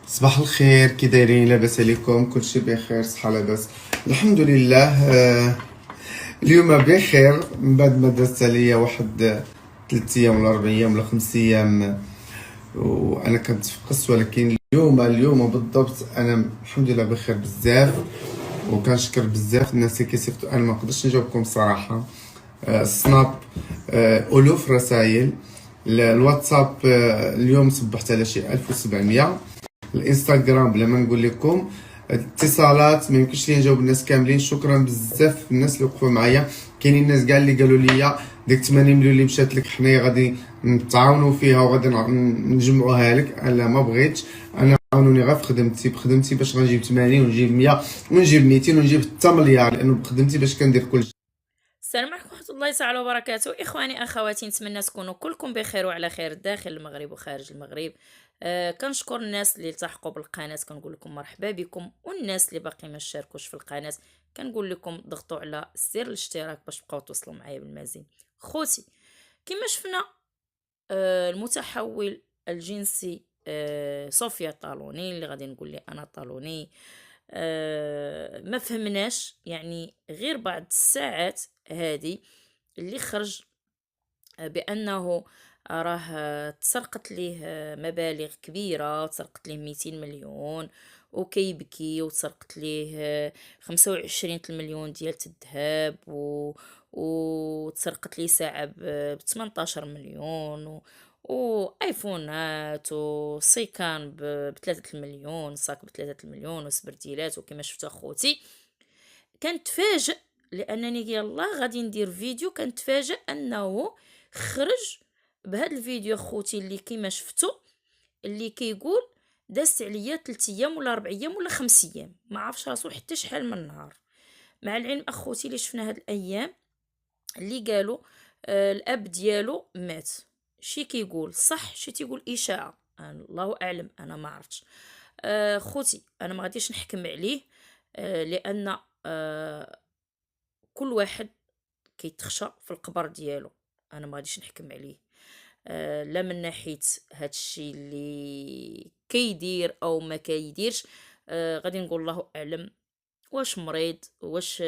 صباح الخير، كي دايرين؟ لاباس عليكم؟ كلشي بخير، صحة لاباس الحمد لله. اليوم بخير من بعد ما دازت عليا واحد 3 ايام ولا 4 ايام ولا 5 ايام وانا كنت في قص، ولكن اليوم بالضبط انا الحمد لله بخير بزاف، وكنشكر بزاف الناس اللي كيصيفطوا. انا ما نقدرش نجاوبكم صراحه. السناب الوف رسائل، الواتساب اليوم صبحت على شي 1700. الانستغرام بلا ما نقول لكم، اتصالات ما يمكنش لي نجاوب الناس كاملين. شكرا بزاف الناس اللي وقفوا معايا. كاينين الناس كاع اللي قالوا لي ديك 80 مليون اللي مشات لك حنايا غادي نتعاونوا فيها وغادي نجمعوها لك. انا ما بغيتش، انا عاونوني غير في بخدمتي باش غنجيب 80 ونجيب 100 ونجيب 200 ونجيب حتى مليار، لانه بخدمتي باش كندير كلشي. السلام عليكم ورحمة الله تعالى وبركاته. إخواني أخواتي، نتمنى تكونوا كلكم بخير وعلى خير داخل المغرب وخارج المغرب. كنشكر الناس اللي التحقوا بالقناة، كنقول لكم مرحبا بكم، والناس اللي باقي ما اشتركوش في القناة كنقول لكم ضغطوا على زر الاشتراك باش تبقاو توصلوا معايا بالمزيد. خوتي، كما شفنا المتحول الجنسي صوفيا طالوني، اللي غادي نقول لي انا طالوني، ما فهمناش يعني غير بعد الساعات هذه اللي خرج بانه راه تسرقت ليه مبالغ كبيره، تسرقت ليه 200 مليون وكيبكي، وتسرقت ليه 25 المليون ديال الذهب وتسرقت ليه ساعه ب 18 مليون وايفونات وسيكان ب 3 المليون، صاك ب 3 المليون وسبرديلات. وكما شفت اخوتي كنتفاجئ، لانني يلا غادي ندير فيديو، كنتفاجئ انه خرج بهذا الفيديو اخوتي اللي كيما شفتوا، اللي كيقول دازت عليا 3 ايام ولا 4 ايام ولا 5 ايام، ما عرفش راسو حتى شحال من نهار. مع العلم اخوتي اللي شفنا هاد الايام اللي قالوا الاب ديالو مات. شي كيقول صح، شي تيقول اشاعه، الله اعلم، انا ما عرفتش. خوتي انا ما غاديش نحكم عليه، لان كل واحد كيتخشى في القبر ديالو. انا ما غاديش نحكم عليه لا من ناحيه هادشي اللي كيدير او ما كيديرش. غادي نقول الله اعلم، واش مريض، واش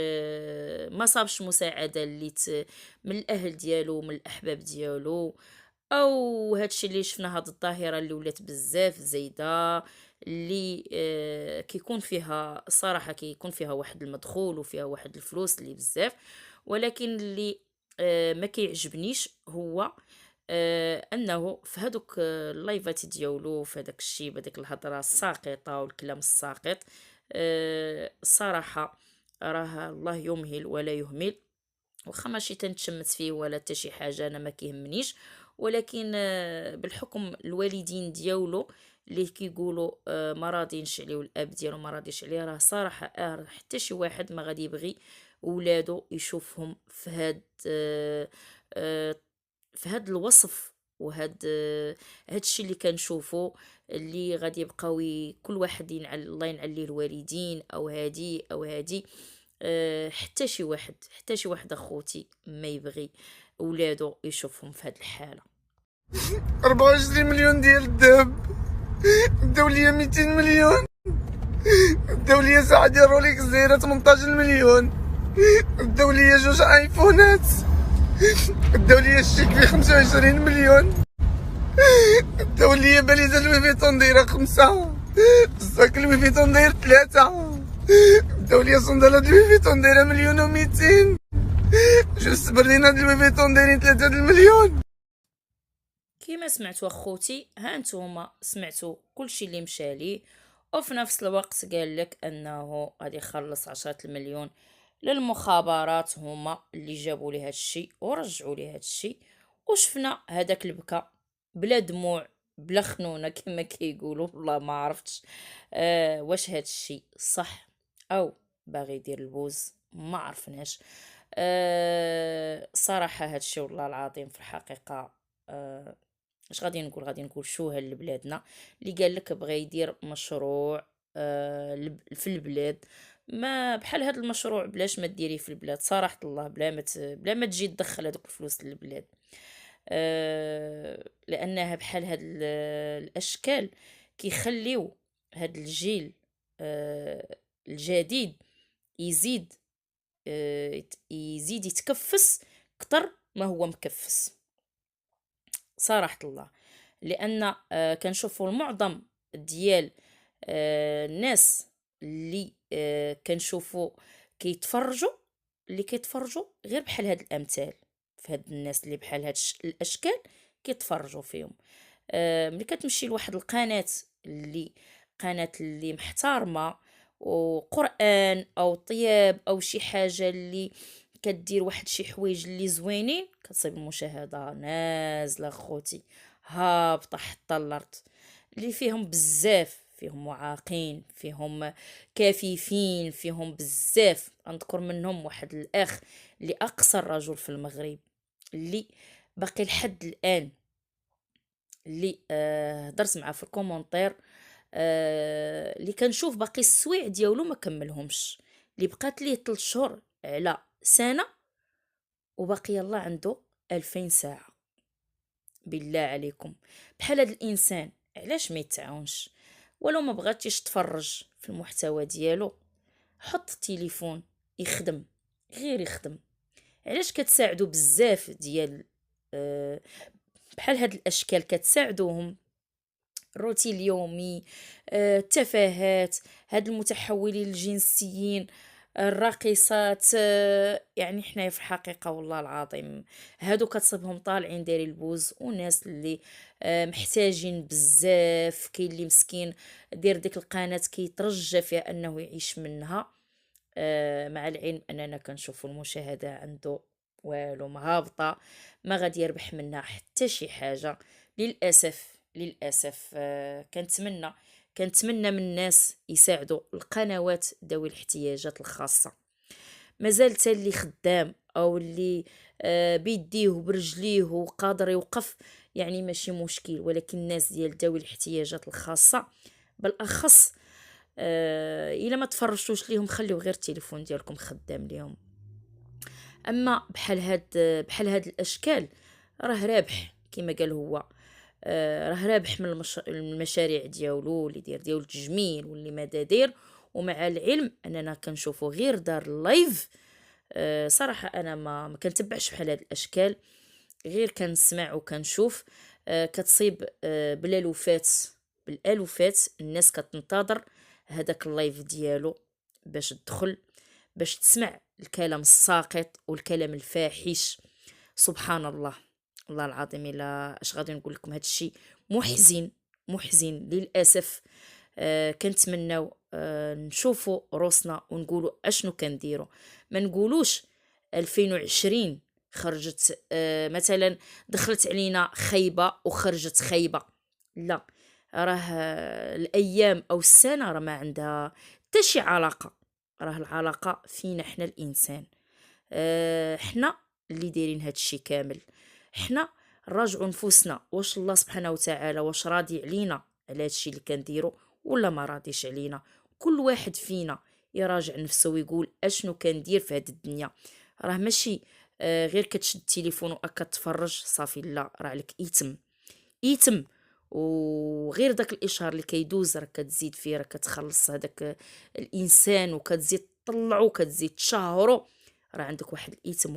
ما صابش مساعده من الاهل ديالو، من الاحباب ديالو، او هادشي اللي شفنا، هاد الظاهره اللي ولات بزاف زايده، اللي كيكون فيها صراحه كيكون فيها واحد المدخول وفيها واحد الفلوس اللي بزاف. ولكن اللي ما كيعجبنيش هو انه في هادوك اللايفات ديالو، في هذاك الشيء، بهذيك الهضره الساقطه والكلام الساقط، الصراحه راه الله يمهل ولا يهمل. واخا ماشي تنتشمت فيه ولا حتى شي حاجه، انا ما كيهمنيش. ولكن بالحكم الوالدين ديالو اللي كيقولوا ما راضينش عليه، والاب ديالو ما راضيش عليه، راه صراحه حتى شي واحد ما غادي يبغي ولادو يشوفهم في هاد في هاد الوصف، وهاد هاد الشيء اللي كنشوفو، اللي غادي يبقاو كل واحد الله ينعل ليه الوالدين، او هادي او هادي. حتى شي واحد اخوتي ما يبغي ولادو يشوفهم في هاد الحاله. 24 مليون ديال الذهب، داو ليا 200 مليون، داو ليا ساعه ديال روليكس دايره 18 مليون، داو ليا 2 ايفونات، داو ليا الشيك فيه 25 مليون، داو ليا باليزه لوي فيتون دايره 5، الساك لوي فيتون داير 3، داو ليا صندالات لوي فيتون دايره 1,200,000، جوج سبردينات لوي فيتون دايرين 3 المليون. كيما سمعتوا اخوتي، ها نتوما سمعتوا كلشي اللي مشى ليه، وفي نفس الوقت قال لك انه غادي يخلص 10 المليون للمخابرات، هما اللي جابوا ليه هادشي ورجعوا ليه هادشي. وشفنا هذاك البكا بلا دموع بلا خنونه كما كيقولوا، والله ما عرفتش واش هادشي صح او باغي يدير البوز، ما عرفناش. صراحه هادشي والله العظيم في الحقيقه اش غادي نقول شوها لبلادنا، اللي قال لك بغى يدير مشروع في البلاد. ما بحال هذا المشروع بلاش ما ديريه في البلاد، صراحة الله، بلا ما تجي تدخل هذوك الفلوس للبلاد. لانها بحال هاد الاشكال كيخليو هاد الجيل الجديد يزيد يزيد يتكفّس كتر ما هو مكفّس، صراحة الله. لأن كنشوفوا المعظم ديال الناس اللي كنشوفوا كيتفرّجوا، اللي كيتفرّجوا غير بحال هاد الأمثال، في هاد الناس اللي بحال هاد الأشكال كيتفرّجوا فيهم. ملي كتمشي لواحد القناة اللي قناة اللي محترمة وقرآن أو طياب أو شي حاجة اللي كدير واحد شي حوايج اللي زوينين، كتصيب المشاهدة نازلة خوتي، هابطة حتى الأرض، اللي فيهم بزاف، فيهم معاقين، فيهم كفيفين، فيهم بزاف. أنذكر منهم واحد الأخ اللي أقصر رجل في المغرب، اللي باقي لحد الآن، اللي هدرت معاه في الكومونتير، اللي كنشوف باقي السوايع ديالو ما كملهمش، اللي بقات ليه 3 شهور على سنة وباقي يلاه عنده 2000 ساعة. بالله عليكم، بحال هاد الانسان علاش ما يتعاونش؟ ولو ما بغاتيش تفرج في المحتوى ديالو، حط التليفون يخدم، غير يخدم. علاش كتساعدوا بزاف ديال آه، بحال هاد الاشكال كتساعدوهم الروتين اليومي، التفاهات، هاد المتحولين الجنسيين، الراقصات، يعني حنايا في الحقيقة والله العظيم هادو كتصيبهم طالعين دايرين البوز، وناس اللي محتاجين بزاف، كاين اللي مسكين دير ديك القناة كيترجى فيها انه يعيش منها. مع العلم اننا كنشوفوا المشاهدة عنده والو مهابطة، ما غادي يربح منها حتى شي حاجة. للأسف للأسف كنتمنى من الناس يساعدوا القنوات ذوي الاحتياجات الخاصة، مازال تا اللي خدام او اللي بيديه وبرجليه وقادر يوقف، يعني ماشي مشكل، ولكن الناس ديال ذوي الاحتياجات الخاصة بالاخص، الا ما تفرجتوش ليهم خليو غير التليفون ديالكم خدام ليهم. اما بحال هاد الاشكال راه رابح كما قال هو، راه رابح من المشاريع ديالو اللي ديالو التجميل واللي ماذا داير. ومع العلم اننا كنشوفوا غير دار اللايف، صراحة انا ما كنتبعش بحال هاد الاشكال، غير كنسمع وكنشوف. كتصيب بالالوفات الناس كتنتظر هذاك اللايف ديالو باش تدخل، باش تسمع الكلام الساقط والكلام الفاحش. سبحان الله، والله العظيم الا اش غادي نقول لكم، هذا الشيء محزن، محزن للاسف. كنتمناو نشوفوا روسنا ونقولوا اشنو كنديروا، ما نقولوش 2020 خرجت مثلا دخلت علينا خيبة وخرجت خيبة، لا، راه الايام او السنة راه ما عندها حتى شي علاقة، راه العلاقة فينا حنا الانسان. حنا اللي دايرين هادشي كامل، حنا نراجعوا نفوسنا واش الله سبحانه وتعالى واش راضي علينا على هادشي اللي كنديرو ولا ما راضيش علينا. كل واحد فينا يراجع نفسه ويقول اشنو كندير في هاد الدنيا. راه ماشي غير كتشد التليفون وكتفرج صافي، لا، راه عليك يتم، وغير داك الاشهار اللي كيدوز راه كتزيد فيه، راه كتخلص هذاك الانسان وكتزيد تطلعو وكتزيد تشهرو، راه عندك واحد الاثم